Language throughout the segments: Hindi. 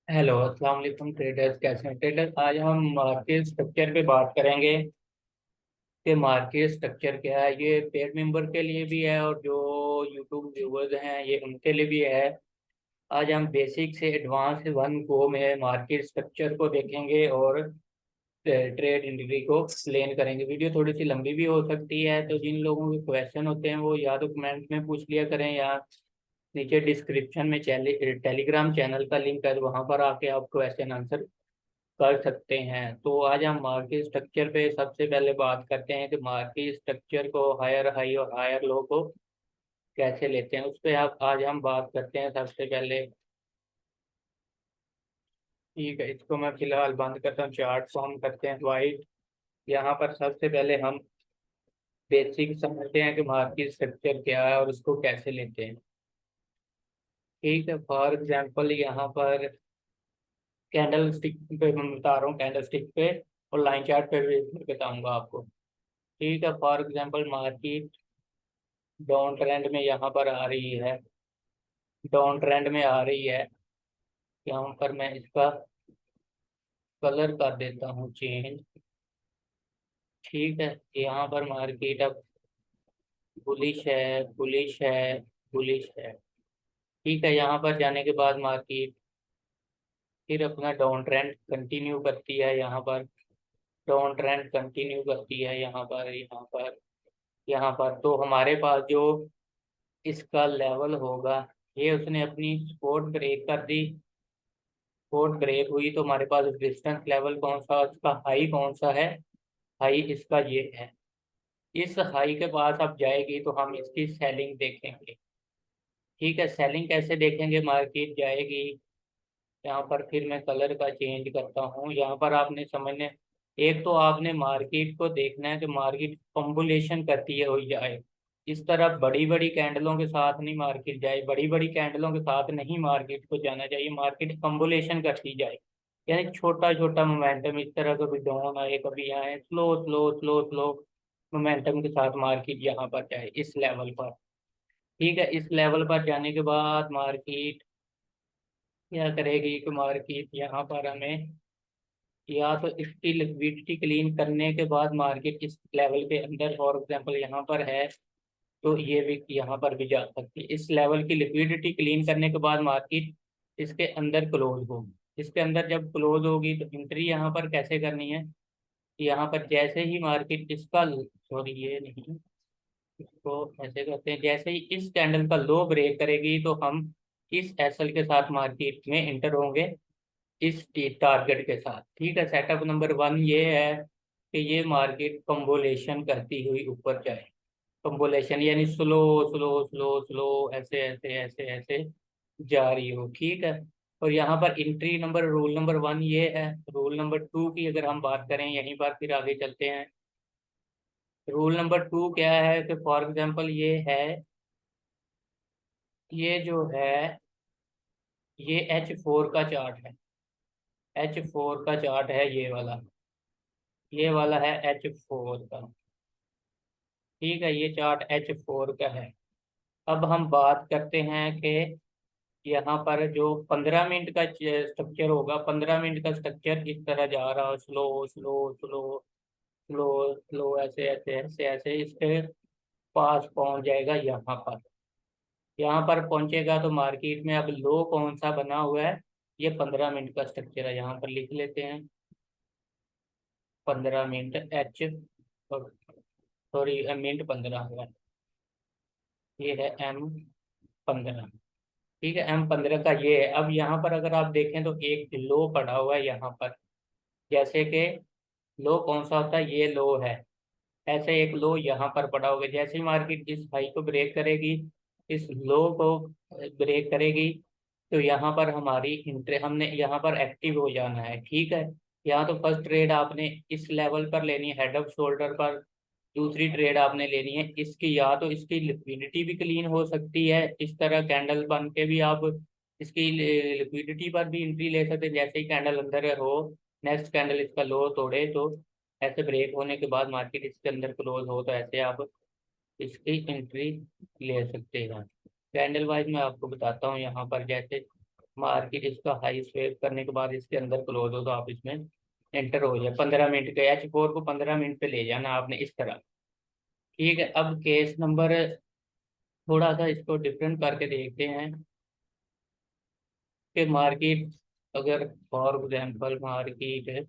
हेलो अस्सलाम वालेकुम ट्रेडर्स, कैसे हैं ट्रेडर्स। आज हम मार्केट स्ट्रक्चर पे बात करेंगे कि मार्केट स्ट्रक्चर क्या है। ये पेड मेंबर के लिए भी है और जो यूट्यूब व्यूवर्स हैं ये उनके लिए भी है। आज हम बेसिक से एडवांस वन गो में मार्केट स्ट्रक्चर को देखेंगे और ट्रेड एंट्री को एक्सप्लेन करेंगे। वीडियो थोड़ी सी लंबी भी हो सकती है, तो जिन लोगों के क्वेश्चन होते हैं वो या तो कमेंट में पूछ लिया करें या नीचे डिस्क्रिप्शन में टेलीग्राम चैनल का लिंक है, तो वहां पर आके आप क्वेश्चन आंसर कर सकते हैं। तो आज हम मार्केट स्ट्रक्चर पे सबसे पहले बात करते हैं कि मार्केट स्ट्रक्चर को हायर हाई और हायर लो को कैसे लेते हैं, उस पर आप आज हम बात करते हैं सबसे पहले। ठीक है, इसको मैं फिलहाल बंद करता हूँ, चार्ट को हम करते हैं वाइट। यहाँ पर सबसे पहले हम बेसिक समझते हैं कि मार्केट स्ट्रक्चर क्या है और उसको कैसे लेते हैं। ठीक है, फॉर एग्जांपल यहाँ पर कैंडल स्टिक पे मैं बता रहा हूँ, कैंडल स्टिक पे और लाइन चार्ट पे भी बताऊंगा आपको। ठीक है, for example market down trend में यहाँ पर आ रही है, डाउन ट्रेंड में आ रही है। यहाँ पर मैं इसका कलर कर देता हूँ चेंज। ठीक है, यहाँ पर मार्केट अब बुलिश है, बुलिश है, बुलिश है। ठीक है, यहाँ पर जाने के बाद मार्केट फिर अपना डाउन ट्रेंड कंटिन्यू करती है। यहाँ पर डाउन ट्रेंड कंटिन्यू करती है, यहाँ पर, यहाँ पर, यहाँ पर। तो हमारे पास जो इसका लेवल होगा, ये उसने अपनी सपोर्ट ब्रेक कर दी। सपोर्ट ब्रेक हुई तो हमारे पास रेजिस्टेंस लेवल कौन सा, इसका हाई कौन सा है, हाई इसका ये है। इस हाई के पास अब जाएगी तो हम इसकी सेलिंग देखेंगे। ठीक है, सेलिंग कैसे देखेंगे, मार्केट जाएगी। यहाँ पर फिर मैं कलर का चेंज करता हूँ। यहाँ पर आपने समझने, एक तो आपने मार्केट को देखना है कि मार्केट कंबुलेशन करती है हो जाए। इस तरह बड़ी बड़ी कैंडलों के साथ नहीं मार्केट जाए, बड़ी बड़ी कैंडलों के साथ नहीं मार्केट को जाना चाहिए। मार्केट कंबुलेशन करती जाए, यानी छोटा छोटा मोमेंटम इस तरह, कभी डाउन आए कभी आए, slow slow slow slow momentum के साथ मार्केट यहाँ पर जाए इस लेवल पर। ठीक है, इस लेवल पर जाने के बाद मार्केट क्या करेगी कि मार्केट यहाँ पर हमें, या तो इसकी लिक्विडिटी क्लीन करने के बाद मार्केट इस लेवल के अंदर, फॉर एग्जांपल यहाँ पर है तो ये भी यहाँ पर भी जा सकती है। इस लेवल की लिक्विडिटी क्लीन करने के बाद मार्केट इसके अंदर क्लोज होगी। इसके अंदर जब क्लोज होगी तो एंट्री यहाँ पर कैसे करनी है। यहाँ पर जैसे ही मार्केट इसका, सॉरी ये नहीं, इसको ऐसे करते हैं, जैसे ही इस कैंडल का लो ब्रेक करेगी तो हम इस एसएल के साथ मार्केट में इंटर होंगे, इस टारगेट के साथ। ठीक है, सेटअप नंबर वन ये है कि ये मार्केट कंबोलेशन करती हुई ऊपर जाए। कंबोलेशन यानी स्लो स्लो स्लो स्लो ऐसे ऐसे ऐसे ऐसे जा रही हो। ठीक है, और यहाँ पर entry number, rule number one ये है। रूल नंबर टू की अगर हम बात करें, यहीं पर फिर आगे चलते हैं। रूल नंबर टू क्या है कि फॉर एग्जांपल ये है, ये जो है ये H4 का चार्ट है। H4 का चार्ट है ये वाला, ये वाला है H4 का। ठीक है, ये चार्ट H4 का है। अब हम बात करते हैं कि यहाँ पर जो 15 मिनट का स्ट्रक्चर होगा, 15 मिनट का स्ट्रक्चर इस तरह जा रहा है, slow slow slow slow slow ऐसे ऐसे ऐसे ऐसे इसके पास पहुंच जाएगा यहाँ पर। यहाँ पर पहुंचेगा तो मार्केट में अब लो कौन सा बना हुआ है, ये 15 मिनट का स्ट्रक्चर है। यहाँ पर लिख लेते हैं 15 मिनट एच, सॉरी मिनट 15 हुआ, ये है M15। ठीक है, M15 का ये है। अब यहाँ पर अगर आप देखें तो एक लो पड़ा हुआ है यहाँ पर, जैसे कि लो कौन सा होता है, ये लो है। ऐसे एक लो यहाँ पर पड़ा होगा, जैसे ही मार्केट इस हाई को ब्रेक करेगी, इस लो को ब्रेक करेगी, तो यहाँ पर हमारी इंट्रे, हमने यहाँ पर एक्टिव हो जाना है। ठीक है, यहाँ तो फर्स्ट ट्रेड आपने इस लेवल पर लेनी है, हेड ऑफ शोल्डर पर। दूसरी ट्रेड आपने लेनी है इसकी, या तो इसकी लिक्विडिटी भी क्लीन हो सकती है, इस तरह कैंडल बन के भी आप इसकी लिक्विडिटी पर भी एंट्री ले सकते हैं। जैसे ही कैंडल अंदर हो, नेक्स्ट कैंडल इसका लो तोड़े तो ऐसे ब्रेक होने के बाद मार्केट इसके अंदर क्लोज हो तो ऐसे आप इसकी एंट्री ले सकते हैं। कैंडल वाइज मैं आपको बताता हूँ यहाँ पर, जैसे मार्केट इसका हाई स्वेप करने के बाद इसके अंदर क्लोज हो तो आप इसमें एंटर हो जाए। 15 मिनट के H4 को 15 मिनट पे ले जाना आपने इस तरह। ठीक है, अब केस नंबर थोड़ा सा इसको डिफरेंट करके देखते हैं कि मार्केट, अगर फॉर एग्जाम्पल मार्केट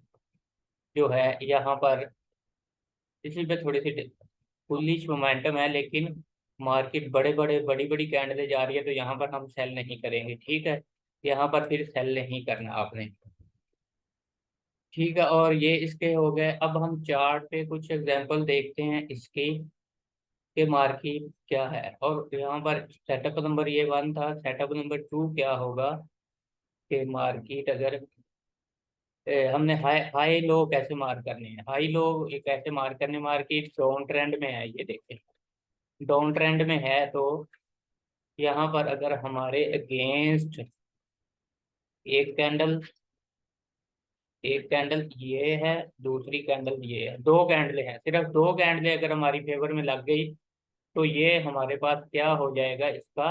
जो है यहाँ पर इसी पे थोड़ी सी बुलिश मोमेंटम है, लेकिन मार्केट बड़ी बड़ी कैंडलें जा रही है, तो यहाँ पर हम सेल नहीं करेंगे। ठीक है, यहाँ पर फिर सेल नहीं करना आपने। ठीक है, और ये इसके हो गए। अब हम चार्ट पे कुछ एग्जांपल देखते हैं इसके कि मार्केट क्या है। और यहाँ पर सेटअप नंबर ये 1 था। सेटअप नंबर 2 क्या होगा कि मार्केट अगर हमने हाई हाई लो कैसे मार्क करने हैं, हाई लो ये कैसे मार्क करने, मार्केट डाउन ट्रेंड में है, ये देखें डाउन ट्रेंड में है। तो यहाँ पर अगर हमारे अगेंस्ट एक कैंडल, एक कैंडल ये है, दूसरी कैंडल ये है, दो कैंडलें हैं, सिर्फ दो कैंडलें अगर हमारी फेवर में लग गई तो ये हमारे पास क्या हो जाएगा, इसका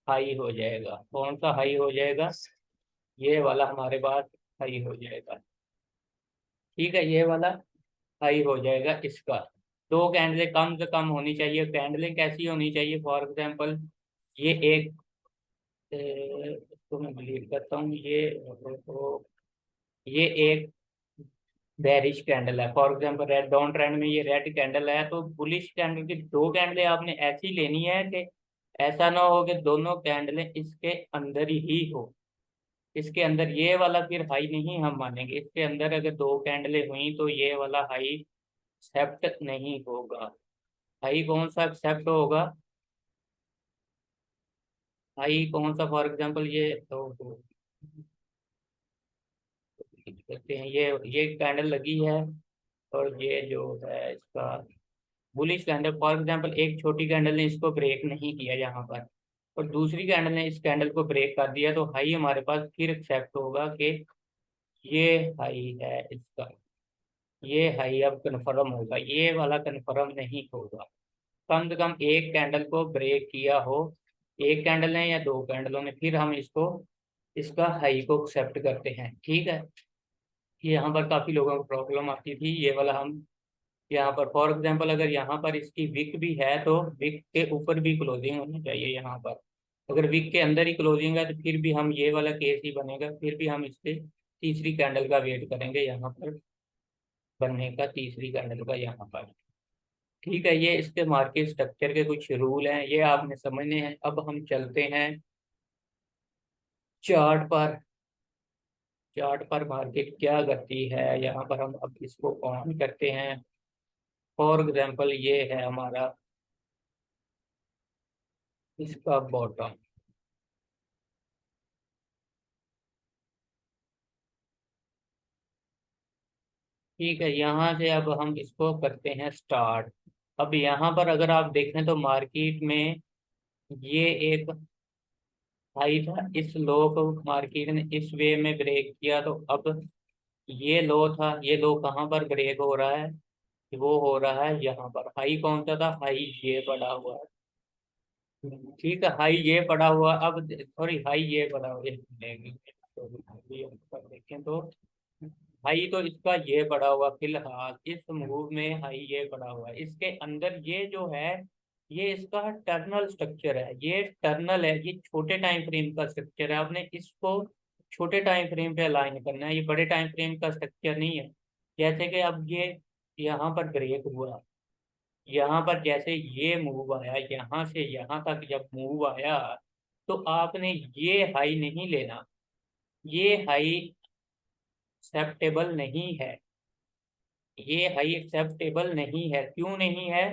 हाई हो जाएगा। कौन सा हाई हो जाएगा, ये वाला हमारे पास हाई हो जाएगा। ठीक है, ये वाला हाई हो जाएगा इसका। दो कैंडलें कम से कम होनी चाहिए। कैंडलें कैसी होनी चाहिए, फॉर एग्जाम्पल ये एक इसको मैं डिलीट करता हूँ, ये एक बेरिश कैंडल है। For example red down trend में ये रेड कैंडल है, तो बुलिश कैंडल की दो कैंडलें आपने ऐसी लेनी है कि ऐसा ना हो कि दोनों कैंडलें इसके अंदर ही हो। इसके अंदर ये वाला फिर हाई नहीं हम मानेंगे। इसके अंदर अगर दो कैंडलें हुई तो ये वाला हाई एक्सेप्ट नहीं होगा। हाई कौन सा एक्सेप्ट होगा, हाई कौन सा, फॉर एग्जांपल ये तो कहते हैं ये कैंडल लगी है, और ये जो है इसका बुलिश कैंडल, फॉर एग्जांपल एक छोटी कैंडल ने इसको ब्रेक नहीं किया यहाँ पर, और दूसरी कैंडल ने इस कैंडल को ब्रेक कर दिया, तो हाई हमारे पास फिर एक्सेप्ट होगा कि ये हाई है इसका, ये हाई अब कन्फर्म होगा, ये वाला कन्फर्म नहीं होगा। कम से कम एक कैंडल को ब्रेक किया हो, एक कैंडल ने या दो कैंडलों ने, फिर हम इसको इसका हाई को एक्सेप्ट करते हैं। ठीक है, ये यहाँ पर काफी लोगों को प्रॉब्लम आती थी, ये वाला हम यहाँ पर फॉर एग्जांपल अगर यहाँ पर इसकी विक भी है तो विक के ऊपर भी क्लोजिंग होनी चाहिए यहाँ पर। अगर विक के अंदर ही क्लोजिंग है तो फिर भी हम ये वाला केस ही बनेगा, फिर भी हम इससे तीसरी कैंडल का वेट करेंगे यहाँ पर बनने का, तीसरी कैंडल का यहाँ पर। ठीक है, ये इसके मार्केट स्ट्रक्चर के कुछ रूल हैं, ये आपने समझने हैं। अब हम चलते हैं चार्ट पर। चार्ट पर मार्केट क्या करती है, यहाँ पर हम अब इसको ऑन करते हैं। फॉर एग्जांपल ये है हमारा इसका बॉटम। ठीक है, यहाँ से अब हम इसको करते हैं स्टार्ट। अब यहाँ पर अगर आप देखें तो मार्केट में ये एक हाई था, इस लो को मार्केट ने इस वे में ब्रेक किया, तो अब ये लो था, ये लो कहाँ पर ब्रेक हो रहा है, वो हो रहा है यहाँ पर। हाई कौन सा था, हाई ये पड़ा हुआ है। ठीक है, हाई ये पड़ा हुआ, अब सॉरी हाई ये पड़ा हुआ देखें तो हाई तो इसका ये पड़ा हुआ फिलहाल इस मूव में, हाई ये पड़ा हुआ है। इसके अंदर ये जो है ये इसका टर्नल स्ट्रक्चर है, ये टर्नल है, ये छोटे टाइम फ्रेम का स्ट्रक्चर है। आपने इसको छोटे टाइम फ्रेम पे अलाइन करना है, ये बड़े टाइम फ्रेम का स्ट्रक्चर नहीं है। जैसे कि अब ये यहाँ पर ब्रेक हुआ, यहाँ पर जैसे ये मूव आया, यहाँ से यहाँ तक जब मूव आया तो आपने ये हाई नहीं लेना, ये हाई एक्सेप्टेबल नहीं है, ये हाई एक्सेप्टेबल नहीं है। क्यों नहीं है,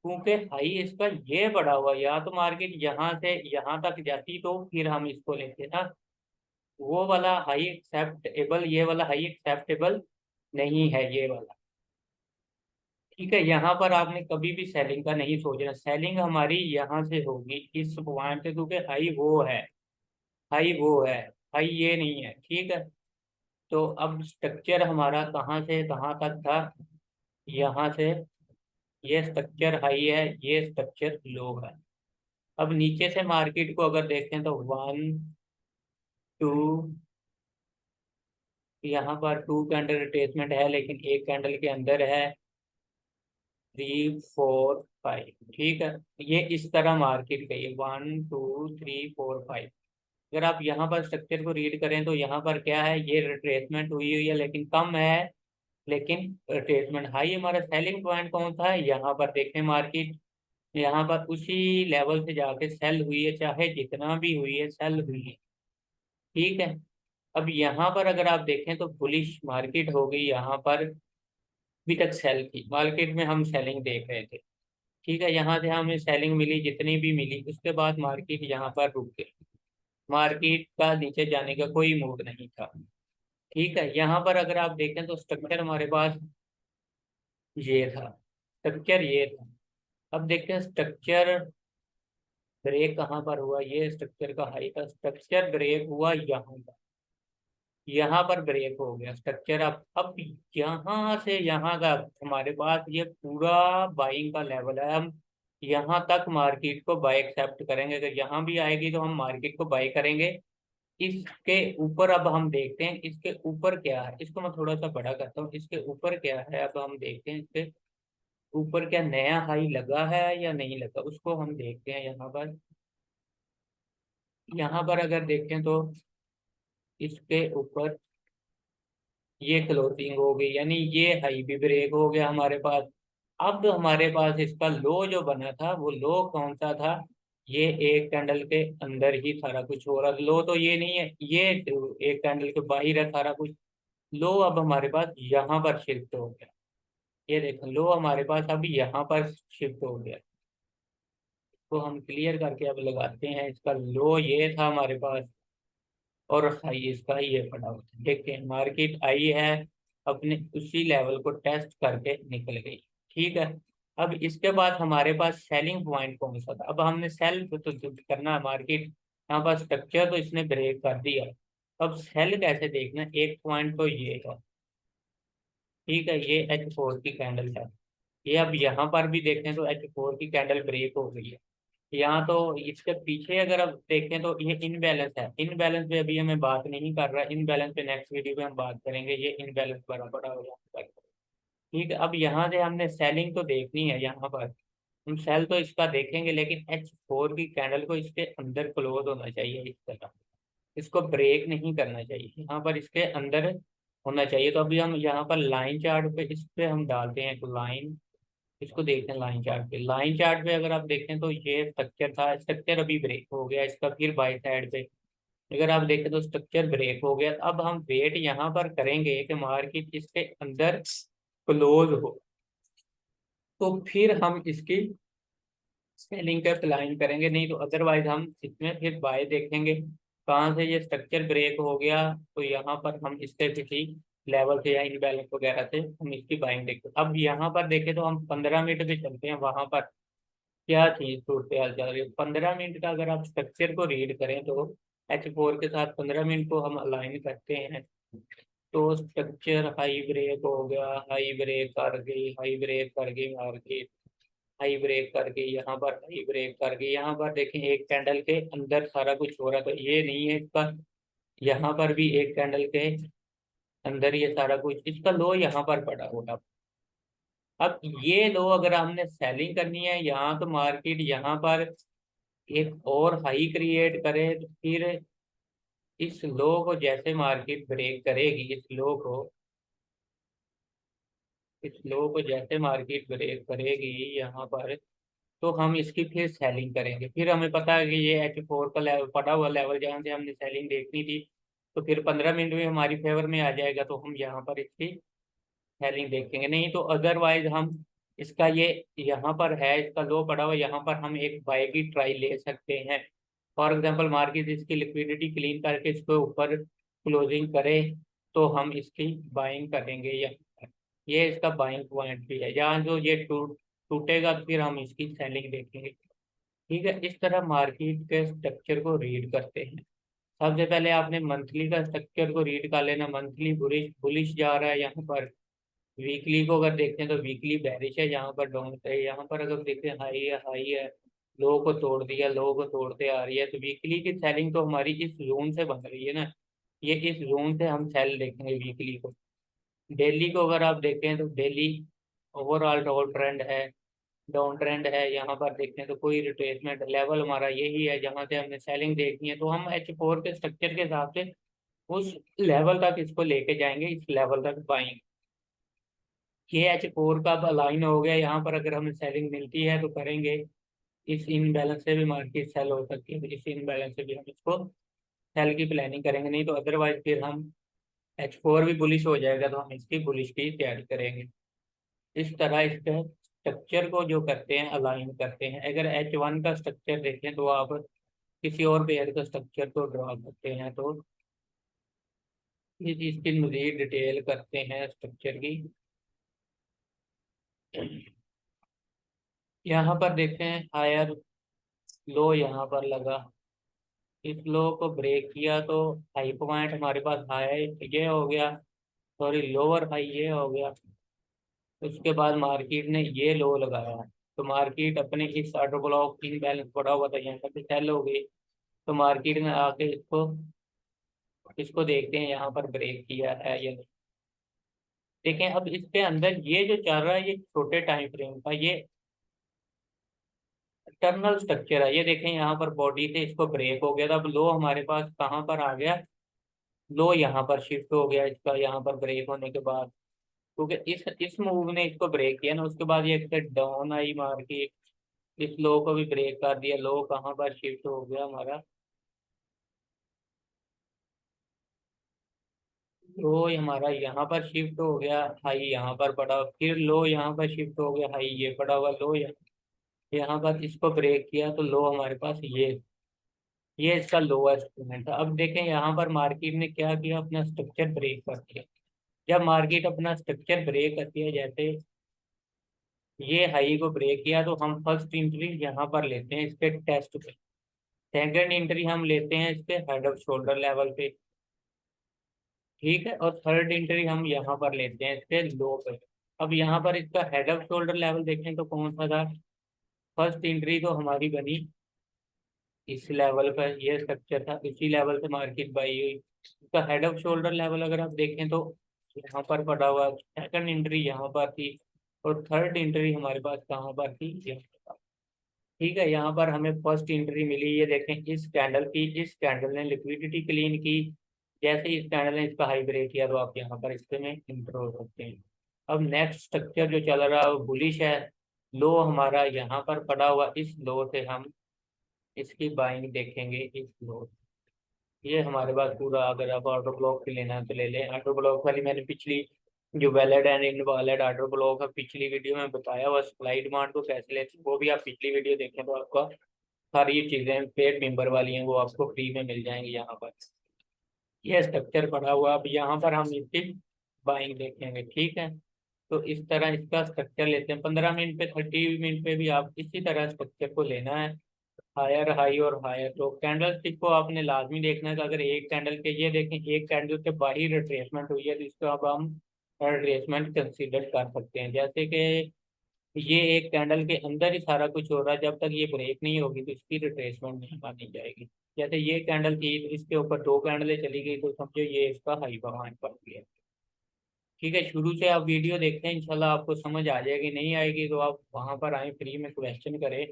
क्योंकि हाई इसका ये बढ़ा हुआ, या तो मार्केट यहाँ से यहाँ तक जाती तो फिर हम इसको लेते ना, वो वाला हाई एक्सेप्टेबल, ये वाला हाई एक्सेप्टेबल नहीं है ये वाला। ठीक है, यहाँ पर आपने कभी भी सेलिंग का नहीं सोचना, सेलिंग हमारी यहाँ से होगी इस पॉइंट से, क्योंकि हाई वो है, हाई वो है, हाई ये नहीं है। ठीक है, तो अब स्ट्रक्चर हमारा कहाँ से कहाँ तक था, यहाँ से ये स्ट्रक्चर हाई है, ये स्ट्रक्चर लो है। अब नीचे से मार्केट को अगर देखें तो 1 टू, यहाँ पर टू के अंडर रिट्रेसमेंट है लेकिन एक कैंडल के अंदर है 3 4 5। ठीक है, ये इस तरह मार्केट गई है 1 2 3 4 5। अगर आप यहाँ पर स्ट्रक्चर को रीड करें तो यहाँ पर क्या है, ये रिट्रेसमेंट हुई हुई है लेकिन कम है, लेकिन रिट्रेसमेंट हाई। हमारा सेलिंग पॉइंट कौन सा है, यहाँ पर देखें मार्केट यहाँ पर उसी लेवल से जाके सेल हुई है, चाहे जितना भी हुई है सेल हुई है। ठीक है, अब यहाँ पर अगर आप देखें तो बुलिश मार्केट हो गई यहाँ पर, अभी तक सेल थी मार्केट में, हम सेलिंग देख रहे थे। ठीक है, यहाँ से हमें सेलिंग मिली जितनी भी मिली, उसके बाद मार्केट यहाँ पर रुक गई, मार्केट का नीचे जाने का कोई मूड नहीं था। ठीक है, यहाँ पर अगर आप देखें तो स्ट्रक्चर हमारे पास ये था, स्ट्रक्चर ये था। अब देखते हैं स्ट्रक्चर ब्रेक कहाँ पर हुआ, ये स्ट्रक्चर का हाई था, स्ट्रक्चर ब्रेक हुआ यहाँ पर, यहाँ पर ब्रेक हो गया स्ट्रक्चर। अब यहाँ से यहाँ का हमारे पास ये पूरा बाइंग का लेवल है, हम यहाँ तक मार्केट को बाय एक्सेप्ट करेंगे, अगर यहाँ भी आएगी तो हम मार्केट को बाय करेंगे। इसके ऊपर अब हम देखते हैं इसके ऊपर क्या है, इसको मैं थोड़ा सा बड़ा करता हूँ, इसके ऊपर क्या है अब हम देखते हैं, इसके ऊपर क्या नया हाई लगा है या नहीं लगा, उसको हम देखते हैं। यहाँ पर अगर देखें तो इसके ऊपर ये क्लोजिंग हो गई, यानी ये हाई भी ब्रेक हो गया हमारे पास। अब हमारे पास इसका लो जो बना था, वो लो कौन सा था, ये एक कैंडल के अंदर ही सारा कुछ हो रहा, लो तो ये नहीं है, ये एक कैंडल के बाहर है सारा कुछ। लो अब हमारे पास यहाँ पर शिफ्ट हो गया, ये देखो लो हमारे पास अब यहाँ पर शिफ्ट हो गया। तो हम क्लियर करके अब लगाते हैं, इसका लो ये था हमारे पास और हाई इसका ये पड़ा हुआ था। देखते हैं मार्केट आई है, अपने उसी लेवल को टेस्ट करके निकल गई। ठीक है, अब इसके बाद हमारे पास सेलिंग पॉइंट कौन सा था, अब हमने सेल तो करना है मार्केट, यहाँ पर स्ट्रक्चर तो इसने ब्रेक कर दिया, अब सेल कैसे देखना है, एक पॉइंट तो ये है। ठीक है, ये H4 की कैंडल है, ये अब यहाँ पर भी देखें तो H4 की कैंडल ब्रेक हो गई है। यहाँ तो इसके पीछे अगर आप देखें तो ये इनबैलेंस है, इनबैलेंस पे अभी हमें बात नहीं कर रहा, इनबैलेंस पे नेक्स्ट वीडियो में हम बात करेंगे, ये इनबैलेंस बड़ा बड़ा हो जाता है। ठीक है, अब यहाँ से हमने सेलिंग तो देखनी है, यहाँ पर हम सेल तो इसका देखेंगे, लेकिन H4 की कैंडल को इसके अंदर क्लोज होना चाहिए इस तरह, इसको ब्रेक नहीं करना चाहिए, यहाँ पर इसके अंदर होना चाहिए। तो अभी हम यहाँ पर लाइन चार्ट पे इस पे हम डालते हैं तो लाइन, इसको देखते हैं लाइन चार्ट पे। लाइन चार्ट पे अगर आप देखें तो ये स्ट्रक्चर था, स्ट्रक्चर अभी ब्रेक हो गया इसका, फिर बाई साइड पे अगर आप देखें तो स्ट्रक्चर ब्रेक हो गया। अब हम वेट यहाँ पर करेंगे कि मार्केट इसके अंदर क्लोज हो, तो फिर हम इसकी सेलिंग का प्लान करेंगे, नहीं तो अदरवाइज हम इसमें फिर बाय देखेंगे। कहाँ से ये स्ट्रक्चर ब्रेक हो गया तो यहाँ पर हम इसके किसी लेवल से या इनबैलेंस वगैरह से हम इसकी बाइंग देखते हैं। अब यहाँ पर देखें तो हम 15 मिनट पे चलते हैं, वहां पर क्या चीज सूरत हाल चल रही है। 15 मिनट का अगर आप स्ट्रक्चर को रीड करें तो H4 के साथ 15 मिनट को हम अलाइन करते हैं, तो स्ट्रक्चर हाई ब्रेक हो गया, हाई ब्रेक कर गई, हाई ब्रेक कर गई मार्केट, हाई ब्रेक करके यहाँ पर हाई ब्रेक करके, यहाँ पर देखें एक कैंडल के अंदर सारा कुछ हो रहा, तो ये नहीं है इसका, यहाँ पर भी एक कैंडल के अंदर ये सारा कुछ, इसका लो यहाँ पर पड़ा होगा। अब ये लो अगर हमने सेलिंग करनी है यहाँ, तो मार्केट यहाँ पर एक और हाई क्रिएट करे, तो फिर इस लो को जैसे मार्केट ब्रेक करेगी, इस लो को जैसे मार्केट ब्रेक करेगी यहाँ पर, तो हम इसकी फिर सेलिंग करेंगे। फिर हमें पता है कि ये H4 का लेवल पड़ा हुआ लेवल जहाँ से हमने सेलिंग देखनी थी, तो फिर 15 मिनट में हमारी फेवर में आ जाएगा, तो हम यहाँ पर इसकी सेलिंग देखेंगे। नहीं तो अदरवाइज हम इसका ये यहाँ पर है, इसका लो पड़ा हुआ, यहाँ पर हम एक बाय की ट्राई ले सकते हैं। फॉर एग्जाम्पल मार्केट इसकी लिक्विडिटी क्लीन करके इसके ऊपर क्लोजिंग करे, तो हम इसकी बाइंग करेंगे। ये इसका बाइंग पॉइंट भी है, यहाँ जो ये टूटेगा तो फिर हम इसकी सेलिंग देखेंगे। ठीक है, इस तरह मार्केट के स्ट्रक्चर को रीड करते हैं। सबसे पहले आपने मंथली का स्ट्रक्चर को रीड कर लेना, मंथली बुलिश बुलिश जा रहा है यहाँ पर। वीकली को अगर देखते हैं तो वीकली बेरिश है, यहाँ पर डाउन है, यहाँ पर अगर देखते हैं हाई है, हाई है, लो को तोड़ दिया, लो को तोड़ते आ रही है, तो वीकली की सेलिंग तो हमारी इस जोन से बन रही है ना। ये इस जोन से हम सेल देखेंगे वीकली को। डेली को अगर आप देखें तो डेली ओवरऑल डाउन ट्रेंड है, डाउन ट्रेंड है। यहाँ पर देखें तो कोई रिट्रेसमेंट लेवल हमारा यही है जहाँ से हमने सेलिंग देखनी है, तो हम H4 के स्ट्रक्चर के हिसाब से उस लेवल तक इसको लेके जाएंगे, इस लेवल तक बाइंग। ये H4 का अलाइन हो गया, यहाँ पर अगर हमें सेलिंग मिलती है तो करेंगे। इस इनबैलेंस से भी मार्केट सेल हो सकती है, तो इस इनबैलेंस से भी हम इसको सेल की प्लानिंग करेंगे, नहीं तो अदरवाइज फिर हम H4 भी बुलिश हो जाएगा तो हम इसकी बुलिश की तैयारी करेंगे। इस तरह इसका स्ट्रक्चर को जो करते हैं अलाइन करते हैं। अगर H1 का स्ट्रक्चर देखें तो आप किसी और पेयर का स्ट्रक्चर को ड्रॉ करते हैं, तो इसकी मजीद डिटेल करते हैं स्ट्रक्चर की। यहाँ पर देखते हैं हायर लो यहाँ पर लगा, इस लो को ब्रेक किया तो हाई पॉइंट हमारे पास हाई ये हो गया, सॉरी लोअर हाई ये हो गया। उसके बाद मार्केट ने ये लो लगाया, तो मार्केट अपने इस ऑर्डर ब्लॉक इन बैलेंस पड़ा हुआ था यहाँ पर सेल हो गई, तो मार्केट ने आके इसको इसको देखते हैं यहाँ पर ब्रेक किया है या नहीं। देखें अब इसके अंदर ये जो चल रहा है ये छोटे टाइम फ्रेम का ये टर्नल स्ट्रक्चर है। ये देखें यहाँ पर बॉडी से इसको ब्रेक हो गया था, अब लो हमारे पास कहाँ पर आ गया, लो यहाँ पर शिफ्ट हो गया इसका, यहाँ पर ब्रेक होने के बाद, क्योंकि इस मूव ने इसको ब्रेक किया ना, उसके बाद ये एक डाउन आई मार्केट, इस लो को भी ब्रेक कर दिया, लो कहाँ पर शिफ्ट हो गया हमारा, लो हमारा यहाँ पर शिफ्ट हो गया, हाई यहाँ पर पड़ा, फिर लो यहाँ पर शिफ्ट हो गया, हाई ये पड़ा हुआ, लो यहाँ पर इसको ब्रेक किया तो लो हमारे पास ये इसका लोएस्ट पॉइंट था। अब देखें यहाँ पर मार्केट ने क्या किया, अपना स्ट्रक्चर ब्रेक कर दिया। जब मार्केट अपना स्ट्रक्चर ब्रेक करती है, जैसे ये हाई को ब्रेक किया, तो हम फर्स्ट एंट्री यहाँ पर लेते हैं इसके टेस्ट पे, सेकंड एंट्री हम लेते हैं इसके हेड ऑफ शोल्डर लेवल पे, ठीक है, और थर्ड एंट्री हम यहाँ पर लेते हैं इसके लो पे। अब यहाँ पर इसका हेड ऑफ शोल्डर लेवल देखें तो कौन सा था, फर्स्ट एंट्री तो हमारी बनी इस लेवल पर, ये स्ट्रक्चर था, इसी लेवल से मार्केट बाई हुई। इसका हेड ऑफ शोल्डर लेवल अगर आप देखें तो यहाँ पर पड़ा हुआ, सेकंड एंट्री यहाँ पर थी, और थर्ड एंट्री हमारे पास कहाँ पर थी, यहाँ पर। ठीक है, यहाँ पर हमें फर्स्ट एंट्री मिली, ये देखें इस कैंडल की, इस कैंडल ने लिक्विडिटी क्लीन की, जैसे ही इस कैंडल ने इसका हाई ब्रेक किया तो आप यहाँ पर इसके में इंटर हो सकते हैं। अब नेक्स्ट स्ट्रक्चर जो चल रहा है वो बुलिश है, लो हमारा यहाँ पर पड़ा हुआ, इस लो से हम इसकी बाइंग देखेंगे, इस लो, ये हमारे पास पूरा, अगर आप ऑर्डर ब्लॉक पे लेना है तो ले लें। ऑर्डर ब्लॉक वाली मैंने पिछली जो valid and invalid order block है पिछली वीडियो में बताया हुआ, सप्लाई डिमांड को कैसे लेते हैं, वो भी आप पिछली वीडियो देखें तो आपको सारी ये चीज़ें पेड मेंबर वाली हैं वो आपको फ्री में मिल जाएंगी। यहाँ पर ये स्ट्रक्चर पड़ा हुआ, अब यहाँ पर हम इसकी बाइंग देखेंगे, ठीक है। तो इस तरह इसका स्ट्रक्चर लेते हैं, 15 मिनट पे 30 मिनट पे भी आप इसी तरह स्ट्रक्चर को लेना है, हायर हाई और हायर। तो कैंडल स्टिक को आपने लाजमी देखना है कि अगर एक कैंडल के, ये देखें एक कैंडल के बाहर रिट्रेसमेंट हुई है तो इसको अब हम रिट्रेसमेंट कंसीडर कर सकते हैं। जैसे कि ये एक कैंडल के अंदर ही सारा कुछ हो रहा है, जब तक ये ब्रेक नहीं होगी तो इसकी रिट्रेसमेंट नहीं मानी जाएगी। जैसे ये कैंडल थी तो इसके ऊपर दो कैंडलें चली गई तो समझो ये इसका हाई पॉइंट पड़ गया। ठीक है, शुरू से आप वीडियो देखते हैं, इंशाल्लाह आपको समझ आ जाएगी, नहीं आएगी तो आप वहां पर आए फ्री में क्वेश्चन करें,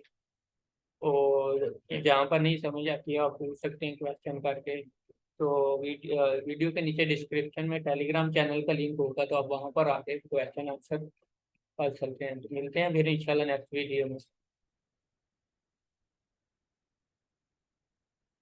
और जहाँ पर नहीं समझ आती है आप पूछ सकते हैं क्वेश्चन करके। तो वीडियो के नीचे डिस्क्रिप्शन में टेलीग्राम चैनल का लिंक होगा, तो आप वहाँ पर आके क्वेश्चन आंसर कर सकते हैं। तो मिलते हैं फिर इंशाल्लाह नेक्स्ट वीडियो में।